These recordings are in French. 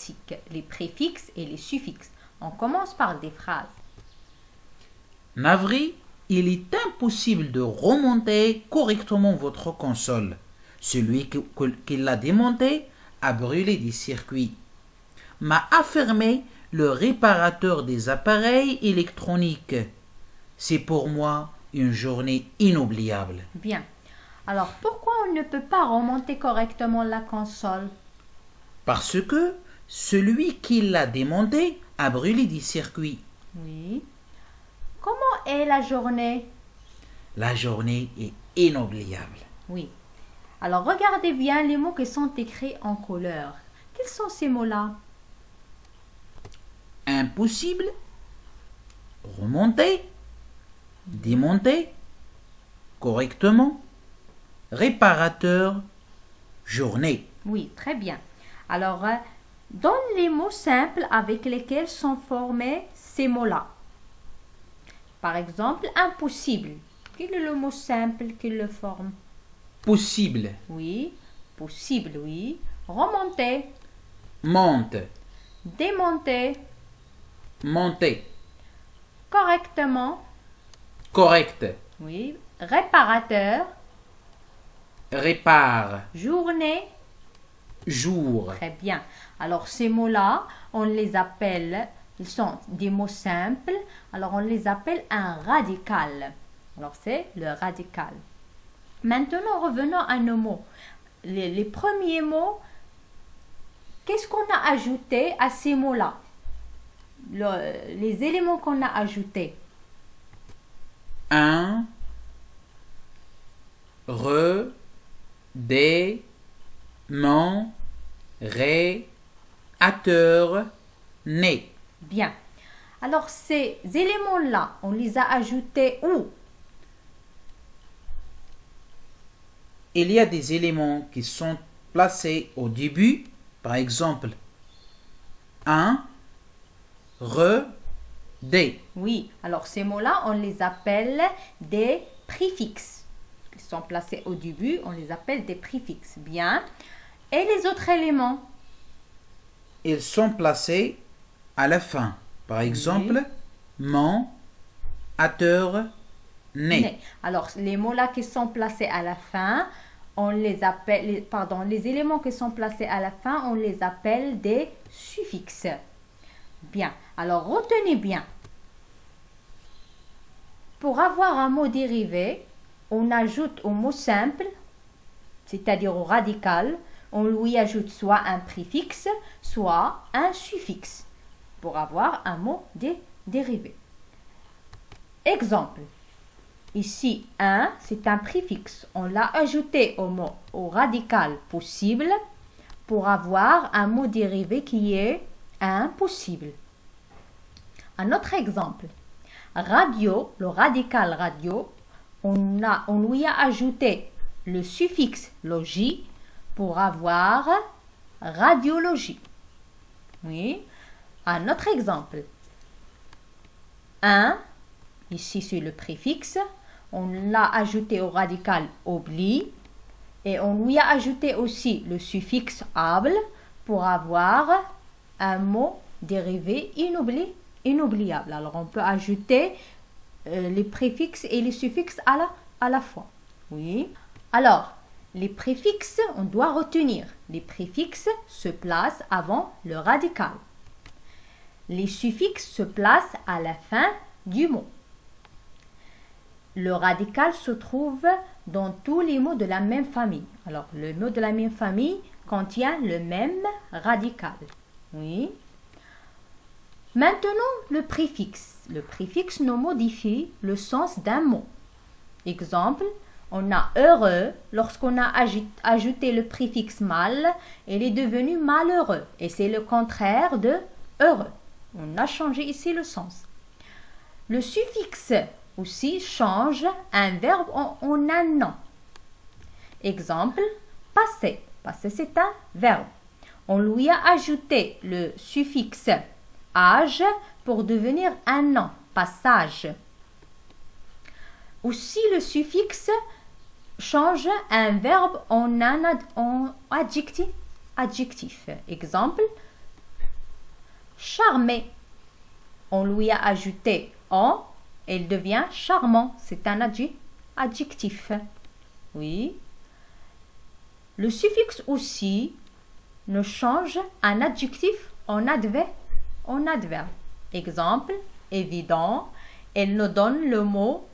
grammatique, les préfixes et les suffixes. On commence par des phrases. Navré, il est impossible de remonter correctement votre console. Celui qui l'a démonté a brûlé des circuits. M'a affirmé le réparateur des appareils électroniques. C'est pour moi une journée inoubliable. Bien. Alors, pourquoi on ne peut pas remonter correctement la console? Parce que celui qui l'a démonté a brûlé des circuits. Oui. Comment est la journée? La journée est inoubliable. Oui. Alors, regardez bien les mots qui sont écrits en couleur. Quels sont ces mots-là? Impossible, remonter, démonter, correctement, réparateur, journée. Oui, très bien. Alors, donne les mots simples avec lesquels sont formés ces mots-là. Par exemple, impossible. Quel est le mot simple qui le forme? Possible, Oui. Possible, oui. Remonter. monte, Démonter. monter, Correctement. correct, Oui. Réparateur. répare, Journée. jour. Très bien. Alors, ces mots-là, on les appelle, ils sont des mots simples, alors on les appelle un radical. Alors, c'est le radical. Maintenant, revenons à nos mots. Les premiers mots, qu'est-ce qu'on a ajouté à ces mots-là? Les éléments qu'on a ajoutés. Un, re, des, mon, ré, ateur, né. Bien. Alors, ces éléments-là, on les a ajoutés où? Il y a des éléments qui sont placés au début, par exemple, un, re, des. Oui, alors ces mots-là, on les appelle des préfixes. Ils sont placés au début, on les appelle des préfixes. Bien. Et les autres éléments? Ils sont placés à la fin. Par exemple, mon, ateur, né. Né. Alors, les mots-là qui sont placés à la fin, on les appelle, pardon, les éléments qui sont placés à la fin, on les appelle des suffixes. Bien. Alors, retenez bien. Pour avoir un mot dérivé, on ajoute au mot simple, c'est-à-dire au radical, on lui ajoute soit un préfixe, soit un suffixe, pour avoir un mot dérivé. Exemple. Ici, un, c'est un préfixe. On l'a ajouté au radical possible pour avoir un mot dérivé qui est impossible. Un autre exemple. Radio, le radical radio, on lui a ajouté le suffixe logie pour avoir radiologie. Oui. Un autre exemple. Un, ici c'est le préfixe, on l'a ajouté au radical oubli et on lui a ajouté aussi le suffixe able pour avoir un mot dérivé inoubliable. Alors on peut ajouter les préfixes et les suffixes à la fois. Oui. Alors, les préfixes, on doit retenir. Les préfixes se placent avant le radical. Les suffixes se placent à la fin du mot. Le radical se trouve dans tous les mots de la même famille. Alors, le mot de la même famille contient le même radical. Oui. Maintenant, le préfixe. Le préfixe nous modifie le sens d'un mot. Exemple, on a heureux, lorsqu'on a ajouté le préfixe mal, il est devenu malheureux. Et c'est le contraire de heureux. On a changé ici le sens. Le suffixe aussi change un verbe en un nom. Exemple, passer. Passer, c'est un verbe. On lui a ajouté le suffixe âge pour devenir un nom, passage. Aussi, le suffixe change un verbe en un adjectif. Exemple, charmer. On lui a ajouté en, il devient charmant. C'est un adjectif. Oui. Le suffixe aussi nous change un adjectif en adverbe. Exemple, évident, elle nous donne le mot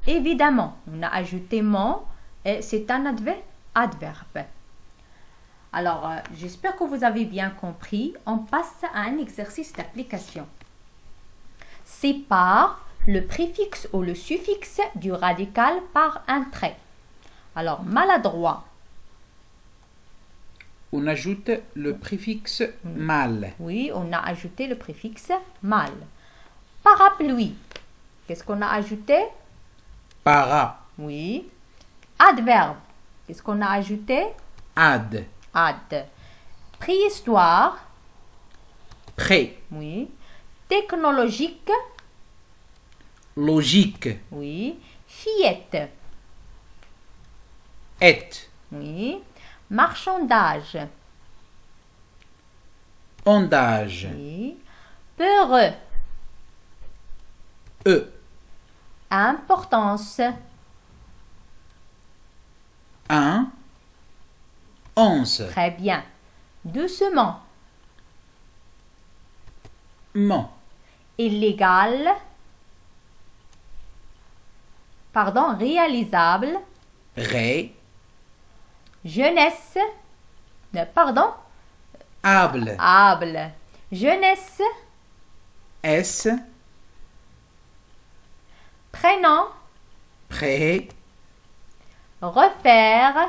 évidemment. On a ajouté mon et c'est un adverbe. Alors, j'espère que vous avez bien compris. On passe à un exercice d'application. Sépare le préfixe ou le suffixe du radical par un trait. Alors, maladroit. On ajoute le préfixe mal. Oui, on a ajouté le préfixe mal. Parapluie. Qu'est-ce qu'on a ajouté? Para. Oui. Adverbe. Qu'est-ce qu'on a ajouté? Ad. Ad. Préhistoire. Pré. Oui. Technologique. Logique. Oui. Fillette. Et. Oui. Marchandage. Ondage. Oui. Peureux. E. Importance. Un. Once. Très bien. Doucement. Ment. Illégal. Pardon, réalisable. Ré. Jeunesse. Pardon. Able. Able. Jeunesse. S. Prénom. Pré. Refaire.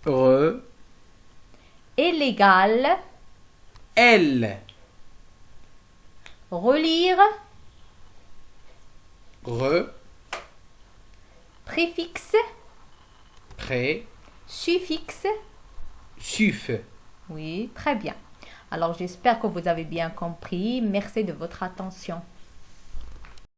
Re. Illégal. L. Relire. Re. Préfixe. Pré. Suffixe. Suff. Oui, très bien. Alors, j'espère que vous avez bien compris. Merci de votre attention.